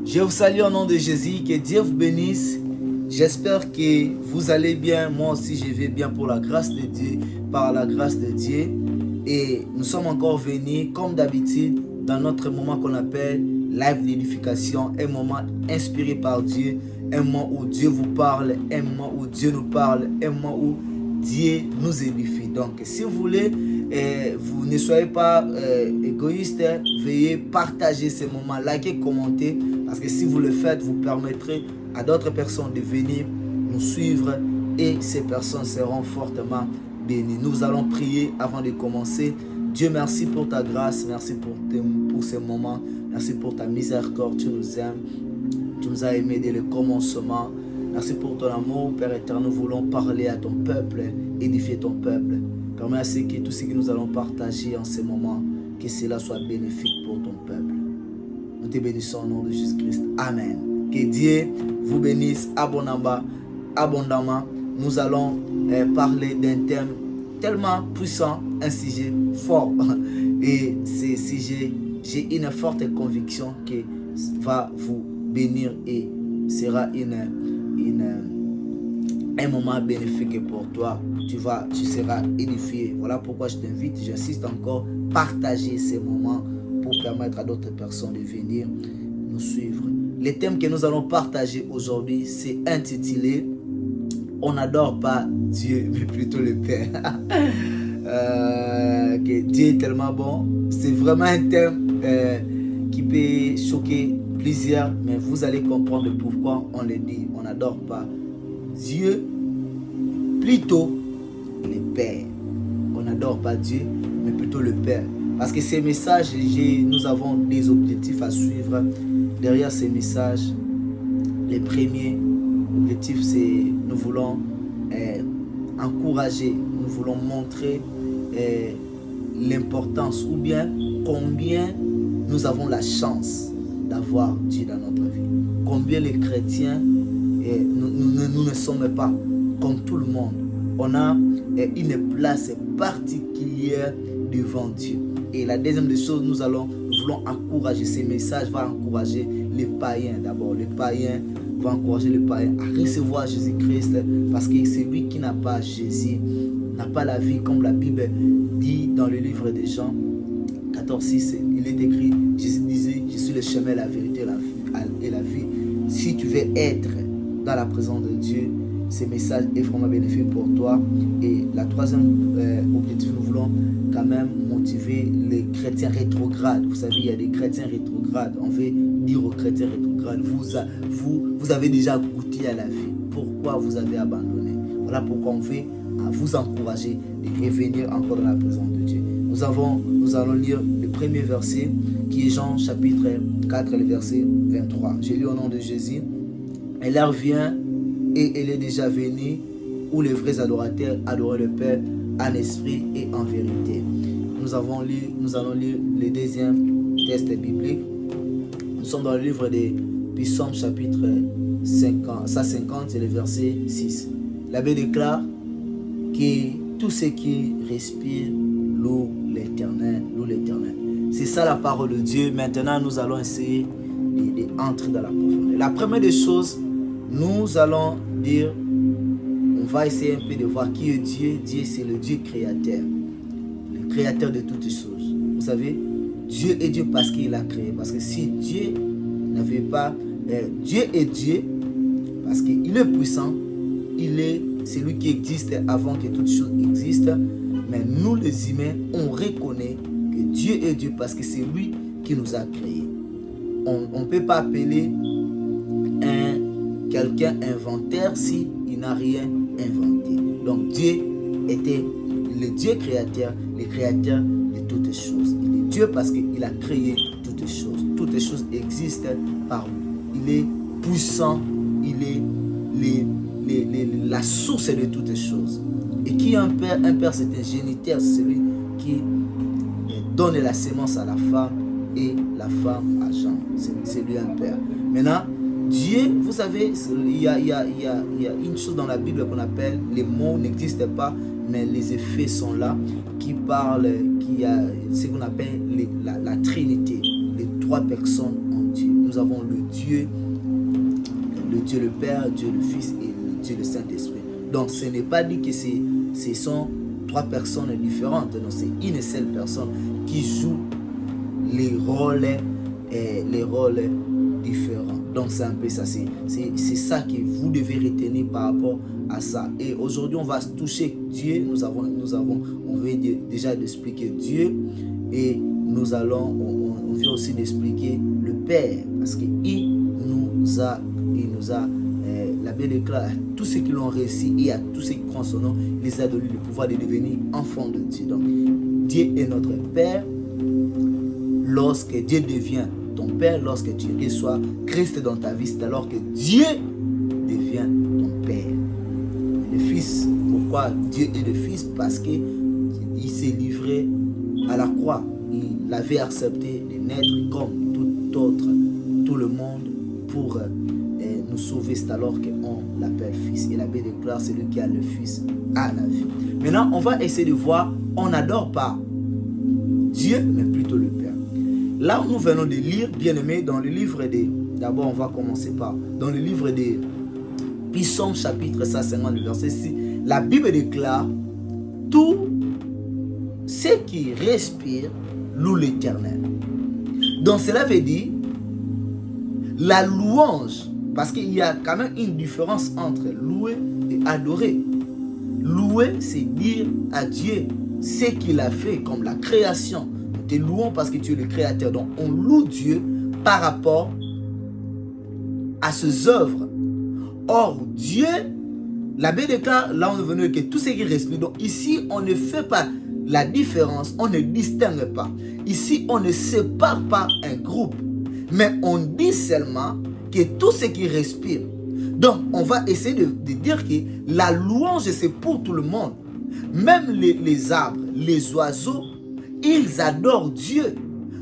Je vous salue au nom de Jésus, que Dieu vous bénisse. J'espère que vous allez bien. Moi aussi, je vais bien pour la grâce de Dieu, par la grâce de Dieu. Et nous sommes encore venus, comme d'habitude, dans notre moment qu'on appelle live d'édification, un moment inspiré par Dieu, un moment où Dieu vous parle, un moment où Dieu nous parle, un moment où Dieu nous édifie. Donc, si vous voulez, vous ne soyez pas égoïste, veuillez partager ces moments, liker, commenter, parce que si vous le faites, vous permettrez à d'autres personnes de venir nous suivre et ces personnes seront fortement bénies. Nous allons prier avant de commencer. Dieu, merci pour ta grâce, merci pour ces moments, merci pour ta miséricorde, tu nous aimes, tu nous as aimés dès le commencement. Merci pour ton amour, Père éternel. Nous voulons parler à ton peuple, édifier ton peuple. Permets à que tout ce que nous allons partager en ce moment, que cela soit bénéfique pour ton peuple. Nous te bénissons au nom de Jésus-Christ. Amen. Que Dieu vous bénisse abondamment. Nous allons parler d'un thème tellement puissant, un sujet fort. Et ce sujet, j'ai une forte conviction que va vous bénir et sera un moment bénéfique pour toi. Tu seras édifié. Voilà pourquoi je t'invite, j'insiste encore, partager ces moments pour permettre à d'autres personnes de venir nous suivre. Le thème que nous allons partager aujourd'hui, c'est intitulé « On n'adore pas Dieu, mais plutôt le Père ». Que Dieu est tellement bon. C'est vraiment un thème qui peut choquer plusieurs, mais vous allez comprendre pourquoi on le dit. On n'adore pas Dieu, plutôt le Père. On n'adore pas Dieu, mais plutôt le Père. Parce que ces messages, nous avons des objectifs à suivre. Derrière ces messages, le premier objectif, c'est nous voulons encourager, nous voulons montrer l'importance ou bien combien nous avons la chance d'avoir Dieu dans notre vie. Combien les chrétiens, nous ne sommes pas comme tout le monde. On a une place particulière devant Dieu. Et la deuxième des choses, nous voulons encourager, ces messages vont encourager les païens d'abord. Les païens vont encourager les païens à recevoir Jésus-Christ, parce que c'est lui qui n'a pas Jésus, n'a pas la vie, comme la Bible dit dans le livre de Jean 14:6, il est écrit, Jésus disait, je suis le chemin, la vérité et la vie. Si tu veux être dans la présence de Dieu, ce message est vraiment bénéfique pour toi. Et la troisième objectif, nous voulons quand même motiver les chrétiens rétrogrades. Vous savez, il y a des chrétiens rétrogrades. On veut dire aux chrétiens rétrogrades, vous avez déjà goûté à la vie. Pourquoi vous avez abandonné? Voilà pourquoi on veut vous encourager de revenir encore dans la présence de Dieu. Nous allons lire le premier verset qui est Jean chapitre 4, le verset 23. Je lis au nom de Jésus. Et l'heure vient et elle est déjà venue où les vrais adorateurs adorent le Père en esprit et en vérité. Nous allons lire le deuxième texte biblique. Nous sommes dans le livre des Psaumes chapitre 150, c'est le verset 6. L'abbé déclare que tout ce qui respire loue l'Éternel, loue l'Éternel. C'est ça la parole de Dieu. Maintenant, nous allons essayer d'entrer dans la profondeur. La première des choses, nous allons dire, on va essayer un peu de voir qui est Dieu. Dieu, c'est le Dieu créateur, le créateur de toutes choses. Vous savez, Dieu est Dieu parce qu'il a créé. Parce que si Dieu n'avait pas... Dieu est Dieu parce qu'il est puissant. Il est celui qui existe avant que toutes choses existent. Mais nous les humains, on reconnaît que Dieu est Dieu parce que c'est lui qui nous a créés. On ne peut pas appeler quelqu'un inventeur si il n'a rien inventé. Donc Dieu était le Dieu créateur, le créateur de toutes choses. Il est Dieu parce qu'il a créé toutes choses. Toutes choses existent par lui. Il est puissant, il est la source de toutes choses. Et qui est un père? Un père, c'est un géniteur, c'est celui qui donne la sémence à la femme et la femme à Jean. C'est lui un père. Maintenant, Dieu, vous savez, il y a une chose dans la Bible qu'on appelle, les mots n'existent pas, mais les effets sont là, qui parlent, qui a ce qu'on appelle la Trinité, les trois personnes en Dieu. nous avons le Dieu le Père, Dieu le Fils et le Dieu le Saint-Esprit. Donc ce n'est pas dit que ce sont trois personnes différentes, non, c'est une seule personne qui joue les rôles différents. Donc c'est un peu ça, c'est ça que vous devez retenir par rapport à ça. Et aujourd'hui on va toucher Dieu, on veut déjà d'expliquer Dieu, et on vient aussi d'expliquer le Père, parce qu'il nous a la Bible déclare à tous ceux qui l'ont réussi et à tous ceux qui croient en son nom, il les a donné le pouvoir de devenir enfants de Dieu. Donc Dieu est notre Père. Lorsque Dieu devient ton Père, lorsque tu reçois Christ dans ta vie, c'est alors que Dieu devient ton Père. Le Fils, pourquoi Dieu est le Fils? Parce qu'il s'est livré à la croix. Il avait accepté de naître comme tout le monde pour nous sauver. C'est alors qu'on l'appelle Fils. Et la Bible déclare celui qui a le Fils a la vie. Maintenant, on va essayer de voir, on n'adore pas Dieu, mais plutôt le Père. Là où nous venons de lire, bien aimé, dans le livre des... D'abord, on va commencer par... Dans le livre des Psaumes, chapitre 150, verset 6, la Bible déclare tout ce qui respire loue l'Éternel. Donc, cela veut dire la louange, parce qu'il y a quand même une différence entre louer et adorer. Louer, c'est dire à Dieu ce qu'il a fait, comme la création. Nous te louons parce que tu es le créateur. Donc, on loue Dieu par rapport à ses œuvres. Or, Dieu, la Bible déclare, là on est venu, que tout ce qui respire. Donc, ici, on ne fait pas la différence, on ne distingue pas. Ici, on ne sépare pas un groupe, mais on dit seulement que tout ce qui respire. Donc, on va essayer de dire que la louange, c'est pour tout le monde. Même les arbres, les oiseaux, ils adorent Dieu.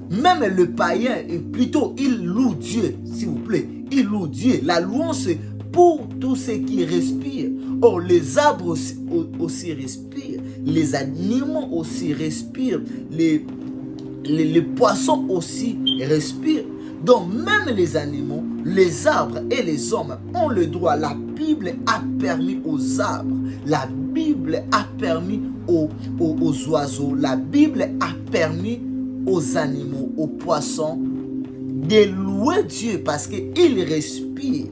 Même le païen, plutôt, il loue Dieu, s'il vous plaît. Il loue Dieu. La louange, c'est pour tous ceux qui respirent. Or, les arbres aussi respirent. Les animaux aussi respirent. Les poissons aussi respirent. Donc, même les animaux, les arbres et les hommes ont le droit. La Bible a permis aux arbres. La Bible a permis aux oiseaux. La Bible a permis aux animaux, aux poissons de louer Dieu parce qu'ils respirent.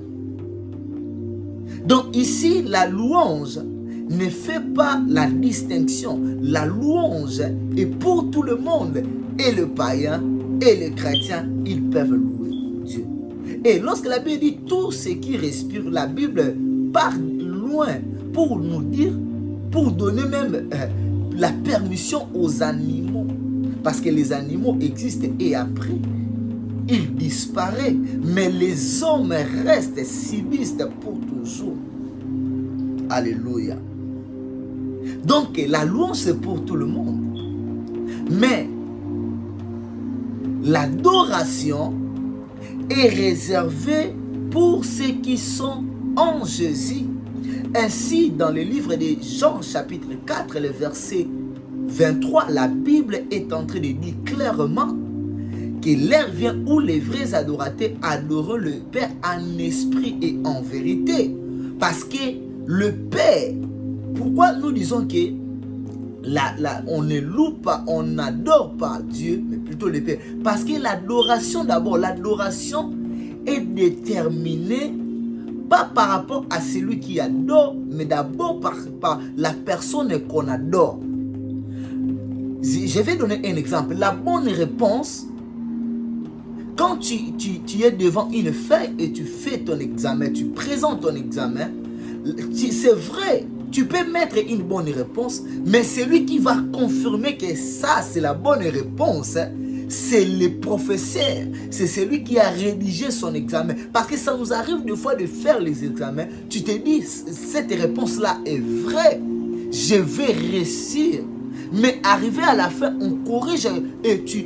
Donc ici, la louange ne fait pas la distinction. La louange est pour tout le monde. Et le païen et les chrétiens, ils peuvent louer Dieu. Et lorsque la Bible dit tout ce qui respire, la Bible part loin pour nous dire, pour donner même la permission aux animaux. Parce que les animaux existent et après, ils disparaissent. Mais les hommes restent, subsistent pour toujours. Alléluia. Donc la louange c'est pour tout le monde. Mais l'adoration est réservée pour ceux qui sont en Jésus. Ainsi, dans le livre de Jean, chapitre 4, le verset 23, la Bible est en train de dire clairement que l'heure vient où les vrais adorateurs adoreront le Père en esprit et en vérité. Parce que le Père, pourquoi nous disons que on ne loue pas, on n'adore pas Dieu, mais plutôt le Père? Parce que l'adoration, d'abord, l'adoration est déterminée pas par rapport à celui qui adore, mais d'abord par la personne qu'on adore. Je vais donner un exemple. La bonne réponse, quand tu es devant une feuille et tu fais ton examen, tu présentes ton examen, c'est vrai, tu peux mettre une bonne réponse, mais celui qui va confirmer que ça c'est la bonne réponse, c'est le professeur, c'est celui qui a rédigé son examen. Parce que ça nous arrive des fois de faire les examens, tu te dis, cette réponse-là est vraie, je vais réussir. Mais arrivé à la fin, on corrige et tu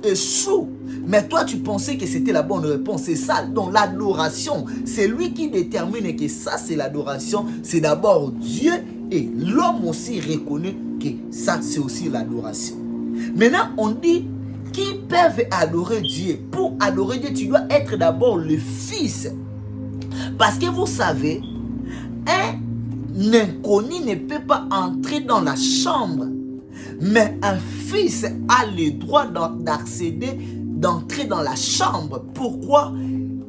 échoues. Mais toi, tu pensais que c'était la bonne réponse. C'est ça, donc l'adoration. C'est lui qui détermine que ça, c'est l'adoration. C'est d'abord Dieu et l'homme aussi reconnaît que ça, c'est aussi l'adoration. Maintenant, on dit qui peuvent adorer Dieu. Pour adorer Dieu, tu dois être d'abord le fils. Parce que vous savez, un inconnu ne peut pas entrer dans la chambre. Mais un fils a le droit d'accéder, d'entrer dans la chambre. Pourquoi?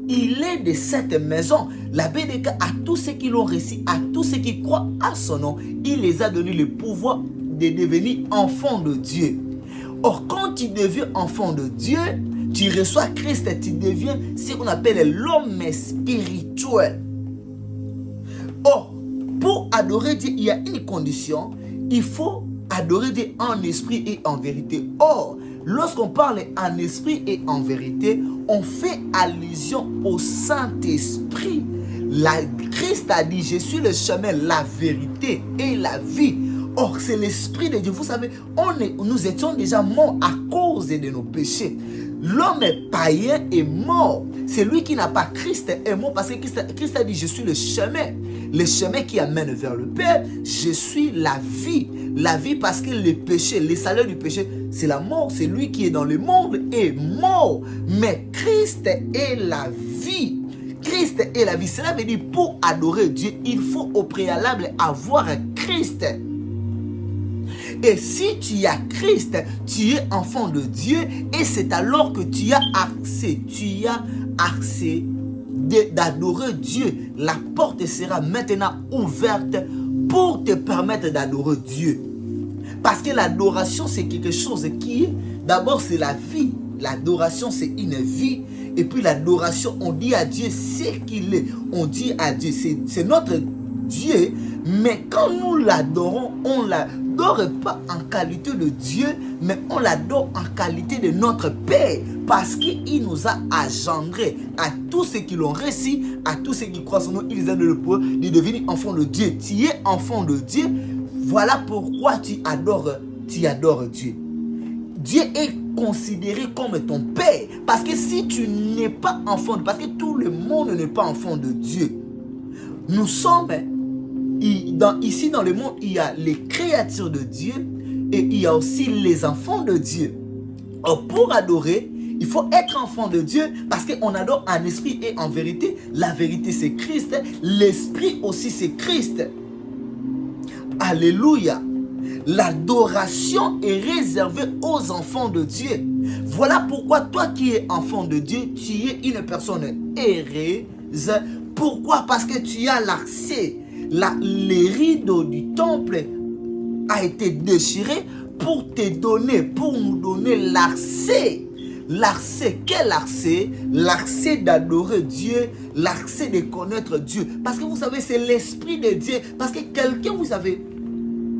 Il est de cette maison. La Bible dit à tous ceux qui l'ont reçu, à tous ceux qui croient à son nom, il les a donné le pouvoir de devenir enfants de Dieu. Or, quand tu deviens enfant de Dieu, tu reçois Christ et tu deviens ce qu'on appelle l'homme spirituel. Or, pour adorer Dieu, il y a une condition. Il faut adorer Dieu en esprit et en vérité. Or, lorsqu'on parle en esprit et en vérité, on fait allusion au Saint-Esprit. Christ a dit, je suis le chemin, la vérité et la vie. Or, c'est l'Esprit de Dieu. Vous savez, nous étions déjà morts à cause de nos péchés. L'homme païen est mort. Celui qui n'a pas Christ est mort parce que Christ a dit, je suis le chemin qui amène vers le Père. Je suis la vie. La vie parce que le péché, le salaire du péché, c'est la mort. C'est lui qui est dans le monde est mort. Mais Christ est la vie. Christ est la vie. Cela veut dire pour adorer Dieu, il faut au préalable avoir Christ. Et si tu as Christ, tu es enfant de Dieu et c'est alors que tu as accès d'adorer Dieu. La porte sera maintenant ouverte pour te permettre d'adorer Dieu. Parce que l'adoration, c'est quelque chose qui est, d'abord c'est la vie. L'adoration, c'est une vie. Et puis l'adoration, on dit à Dieu ce qu'il est. On dit à Dieu, c'est notre Dieu. Mais quand nous l'adorons, on l'adore pas en qualité de Dieu, mais on l'adore en qualité de notre Père. Parce qu'il nous a engendrés. À tous ceux qui l'ont reçu, à tous ceux qui croient en nous, ils ont le pouvoir de devenir enfants de Dieu. Tu es enfant de Dieu. Voilà pourquoi tu adores Dieu. Dieu est considéré comme ton Père. Parce que si tu n'es pas enfant, parce que tout le monde n'est pas enfant de Dieu. Nous sommes, ici dans le monde, il y a les créatures de Dieu et il y a aussi les enfants de Dieu. Or, pour adorer, il faut être enfant de Dieu parce qu'on adore en esprit et en vérité. La vérité, c'est Christ. L'esprit aussi, c'est Christ. Alléluia. L'adoration est réservée aux enfants de Dieu. Voilà pourquoi toi qui es enfant de Dieu, tu es une personne heureuse. Pourquoi? Parce que tu as l'accès. Les rideaux du temple a été déchiré pour nous donner l'accès. L'accès, quel accès? L'accès d'adorer Dieu, l'accès de connaître Dieu. Parce que vous savez, c'est l'Esprit de Dieu. Parce que quelqu'un, vous savez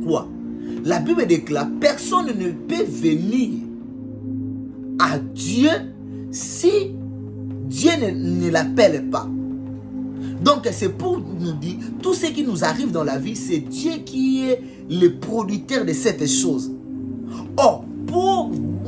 quoi? La Bible déclare, personne ne peut venir à Dieu si Dieu ne l'appelle pas. Donc c'est pour nous dire, tout ce qui nous arrive dans la vie, c'est Dieu qui est le producteur de cette chose. Or,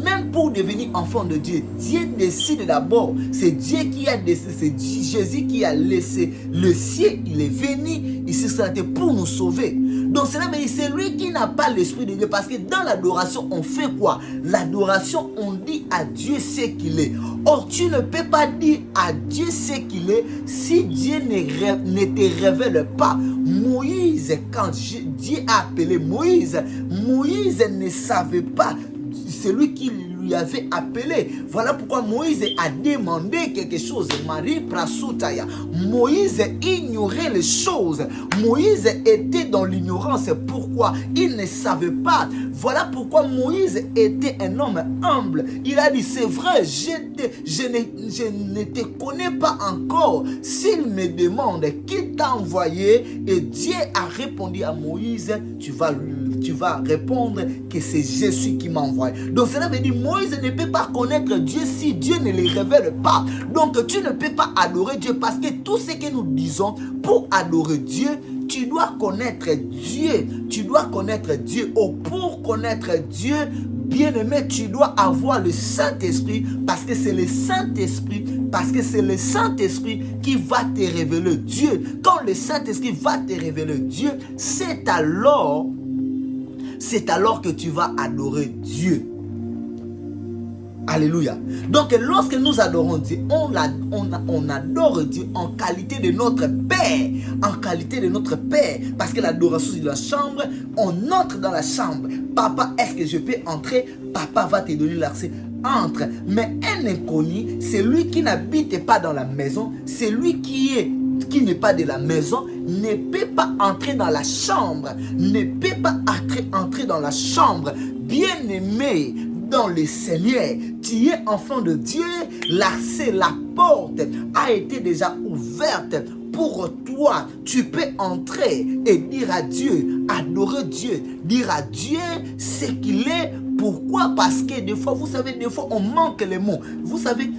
même pour devenir enfant de Dieu, Dieu décide d'abord. C'est Dieu qui a décidé, c'est Jésus qui a laissé le ciel. Il est venu ici sur la terre pour nous sauver. Donc cela veut dire c'est lui qui n'a pas l'esprit de Dieu. Parce que dans l'adoration, on fait quoi? L'adoration, on dit à Dieu ce qu'il est. Or, tu ne peux pas dire à Dieu ce qu'il est si Dieu ne te révèle pas. Moïse, quand Dieu a appelé Moïse, Moïse ne savait pas celui qui lui avait appelé. Voilà pourquoi Moïse a demandé quelque chose. Marie Prasutaya. Moïse ignorait les choses. Moïse était dans l'ignorance. Pourquoi? Il ne savait pas. Voilà pourquoi Moïse était un homme humble. Il a dit, c'est vrai, je ne te connais pas encore. S'il me demande qui t'a envoyé, et Dieu a répondu à Moïse, tu vas répondre que c'est Jésus qui m'a envoyé. Donc cela veut dire Moïse ne peut pas connaître Dieu si Dieu ne le révèle pas. Donc tu ne peux pas adorer Dieu parce que tout ce que nous disons pour adorer Dieu, tu dois connaître Dieu. Tu dois connaître Dieu. Oh, pour connaître Dieu, bien-aimé, tu dois avoir le Saint-Esprit parce que c'est le Saint-Esprit, qui va te révéler Dieu. Quand le Saint-Esprit va te révéler Dieu, c'est alors que tu vas adorer Dieu. Alléluia. Donc lorsque nous adorons Dieu, on adore Dieu en qualité de notre Père. En qualité de notre Père. Parce que l'adoration c'est de la chambre. On entre dans la chambre. Papa, est-ce que je peux entrer? Papa va te donner l'accès. Entre. Mais un inconnu, c'est lui qui n'habite pas dans la maison. C'est lui qui n'est pas de la maison, ne peut pas entrer dans la chambre. Ne peut pas entrer dans la chambre. Bien-aimé dans le Seigneur, tu es enfant de Dieu, l'accès, la porte a été déjà ouverte pour toi. Tu peux entrer et dire à Dieu, adorer Dieu, dire à Dieu ce qu'il est. Pourquoi? Parce que des fois, vous savez, des fois on manque les mots. Vous savez,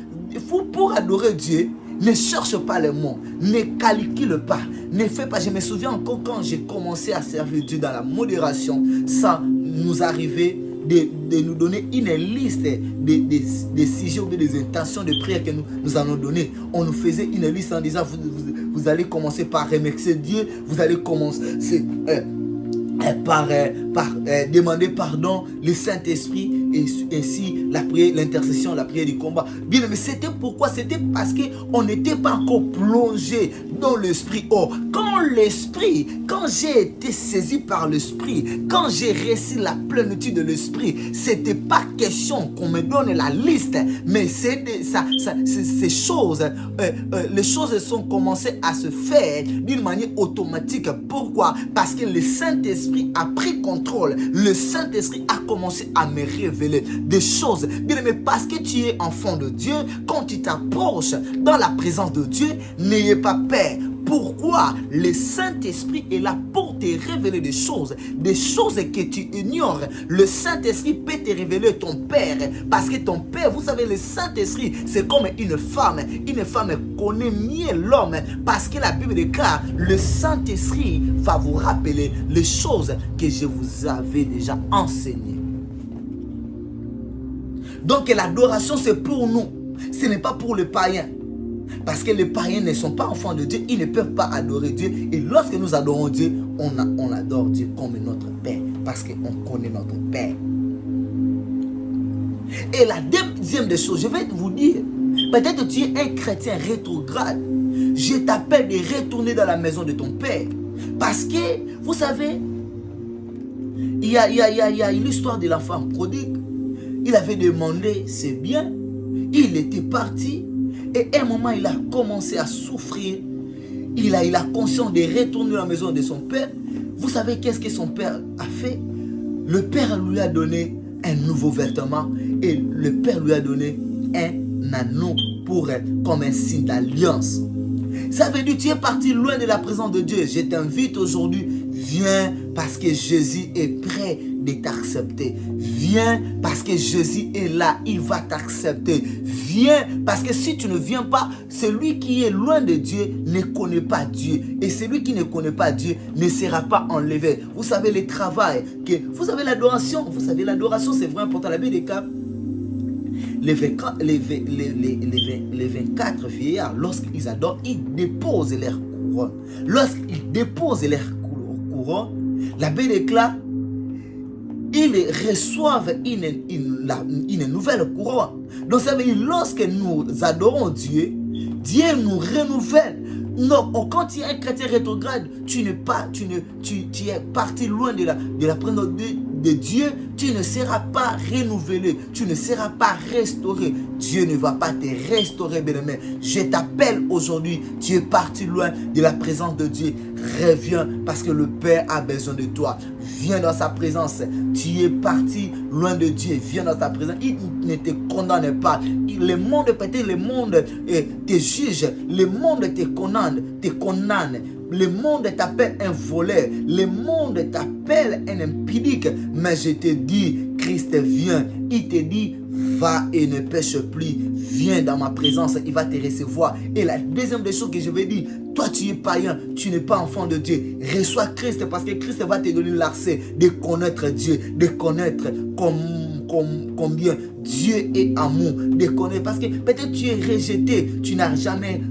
pour adorer Dieu, ne cherche pas les mots, ne calcule pas, ne fais pas. Je me souviens encore quand j'ai commencé à servir Dieu dans la modération, ça nous arrivait de nous donner une liste des sujets ou des intentions de prière que nous allons donner. On nous faisait une liste en disant vous allez commencer par remercier Dieu, vous allez commencer par demander pardon, le Saint-Esprit, et ainsi la prière, l'intercession, la prière du combat. Bien, mais c'était pourquoi? C'était parce qu'on n'était pas encore plongé dans l'esprit. Oh, quand j'ai été saisi par l'esprit, quand j'ai reçu la plénitude de l'esprit, c'était pas question qu'on me donne la liste, mais ces choses, les choses sont commencées à se faire d'une manière automatique. Pourquoi? Parce que le Saint-Esprit a pris contrôle. Le Saint-Esprit a commencé à me révéler des choses. Bien aimé, parce que tu es enfant de Dieu, quand tu t'approches dans la présence de Dieu, n'ayez pas peur. Pourquoi? Le Saint-Esprit est là pour te révéler des choses que tu ignores. Le Saint-Esprit peut te révéler ton Père, parce que ton Père, vous savez, le Saint-Esprit, c'est comme une femme. Une femme connaît mieux l'homme, parce que la Bible déclare, le Saint-Esprit va vous rappeler les choses que je vous avais déjà enseignées. Donc l'adoration, c'est pour nous, ce n'est pas pour les païens. Parce que les païens ne sont pas enfants de Dieu, ils ne peuvent pas adorer Dieu. Et lorsque nous adorons Dieu, on adore Dieu comme notre Père, parce qu'on connaît notre Père. Et la deuxième des choses, je vais vous dire, peut-être que tu es un chrétien rétrograde. Je t'appelle de retourner dans la maison de ton Père. Parce que, vous savez, il y a l'histoire de la femme prodigue. Il avait demandé ses biens, il était parti, et à un moment il a commencé à souffrir. Il a conscience de retourner dans la maison de son père. Vous savez qu'est-ce que son père a fait? Le père lui a donné un nouveau vêtement, et le père lui a donné un anneau comme un signe d'alliance. Ça veut dire que tu es parti loin de la présence de Dieu. Je t'invite aujourd'hui, viens parce que Jésus est prêt de t'accepter. Viens parce que Jésus est là, il va t'accepter. Viens parce que si tu ne viens pas, celui qui est loin de Dieu ne connaît pas Dieu. Et celui qui ne connaît pas Dieu ne sera pas enlevé. Vous savez le travail, vous savez l'adoration. Vous savez l'adoration, c'est vraiment important. La Bible déclare, les 24 vieillards, lorsqu'ils adorent, ils déposent leur couronne. Lorsqu'ils déposent leur couronne, la Bible déclare, ils reçoivent une nouvelle couronne. Donc ça veut dire, lorsque nous adorons Dieu, Dieu nous renouvelle. Non, quand tu es un chrétien rétrograde, tu es parti loin de la présence de Dieu, tu ne seras pas renouvelé, tu ne seras pas restauré. Dieu ne va pas te restaurer, bien-aimé. Je t'appelle aujourd'hui, tu es parti loin de la présence de Dieu. Reviens parce que le Père a besoin de toi. Viens dans sa présence. Tu es parti loin de Dieu. Viens dans sa présence. Il ne te condamne pas. Le monde, peut-être le monde te juge. Le monde te condamne. Le monde t'appelle un voleur. Le monde t'appelle un impudique. Mais je te dis, Christ vient. Il te dit, va et ne pêche plus. Viens dans ma présence. Il va te recevoir. Et la deuxième des choses que je vais dire, toi tu es païen, tu n'es pas enfant de Dieu. Reçois Christ parce que Christ va te donner l'accès de connaître Dieu, de connaître combien Dieu est amour, de connaître. Parce que peut-être tu es rejeté, tu n'as jamais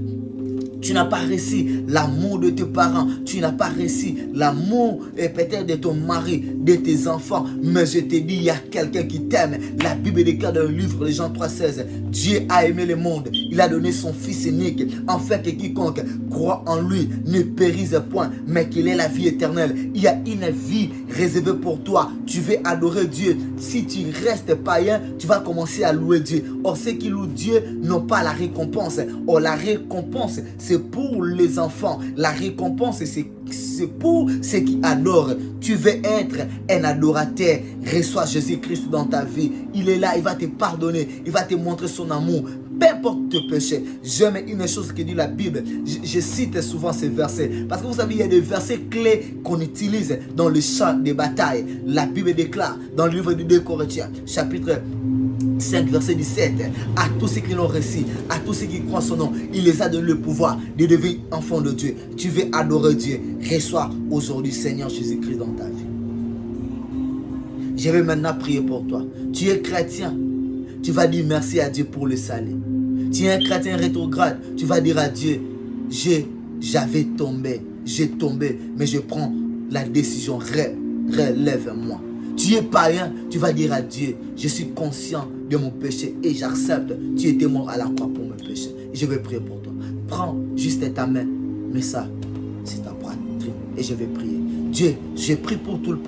Tu n'as pas reçu l'amour de tes parents. Tu n'as pas reçu l'amour peut-être de ton mari, de tes enfants. Mais je te dis, il y a quelqu'un qui t'aime. La Bible déclare dans le livre de Jean 3,16. Dieu a aimé le monde. Il a donné son Fils unique, afin que quiconque croit en lui ne périsse point, mais qu'il ait la vie éternelle. Il y a une vie réservée pour toi. Tu veux adorer Dieu. Si tu restes païen, tu vas commencer à louer Dieu. Or, ceux qui louent Dieu n'ont pas la récompense. Or, la récompense, c'est pour les enfants. La récompense, c'est pour ceux qui adorent. Tu veux être un adorateur. Reçois Jésus-Christ dans ta vie. Il est là, il va te pardonner. Il va te montrer son amour. Peu importe tes péchés. J'aime une chose que dit la Bible. Je cite souvent ces versets. Parce que vous savez, il y a des versets clés qu'on utilise dans le champ des batailles. La Bible déclare dans le livre de 2 Corinthiens, chapitre 5, verset 17. À tous ceux qui l'ont reçu, à tous ceux qui croient son nom, il les a donné le pouvoir de devenir enfants de Dieu. Tu veux adorer Dieu. Reçois aujourd'hui Seigneur Jésus-Christ dans ta vie. Je vais maintenant prier pour toi. Tu es chrétien. Tu vas dire merci à Dieu pour le salut. Tu es un chrétien rétrograde. Tu vas dire à Dieu, j'avais tombé, j'ai tombé, mais je prends la décision, relève-moi. Tu es païen, tu vas dire à Dieu, je suis conscient de mon péché et j'accepte. Tu étais mort à la croix pour mes péchés. Et je vais prier pour toi. Prends juste ta main, mais ça, c'est ta poitrine. Et je vais prier. Dieu, je prie pour toute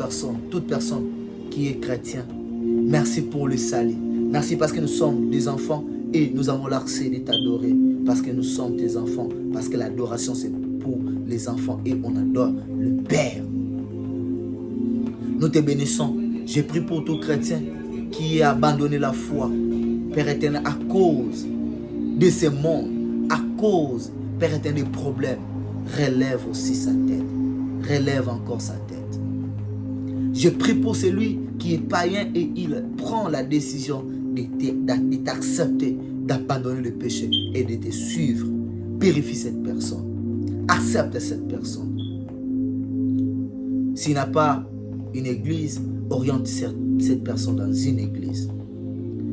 personne qui est chrétien. Merci pour le salut. Merci parce que nous sommes des enfants et nous avons l'accès de t'adorer. Parce que nous sommes tes enfants. Parce que l'adoration c'est pour les enfants et on adore le Père. Nous te bénissons. Je prie pour tout chrétien qui a abandonné la foi. Père éternel, à cause de ce monde, à cause, Père éternel, des problèmes, relève aussi sa tête. Relève encore sa tête. Je prie pour celui qui est païen et il prend la décision de t'accepter, d'abandonner le péché et de te suivre. Purifie cette personne. Accepte cette personne. S'il n'a pas une église, oriente cette personne dans une église.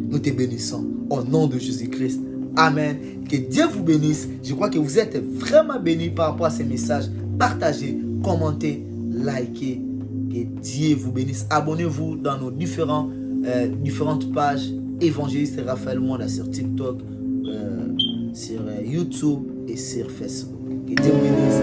Nous te bénissons au nom de Jésus-Christ. Amen. Que Dieu vous bénisse. Je crois que vous êtes vraiment bénis par rapport à ces messages. Partagez, commentez, likez. Que Dieu vous bénisse. Abonnez-vous dans nos différentes pages. Évangéliste Raphaël Mwanda sur TikTok, sur YouTube et sur Facebook. Que Dieu vous bénisse.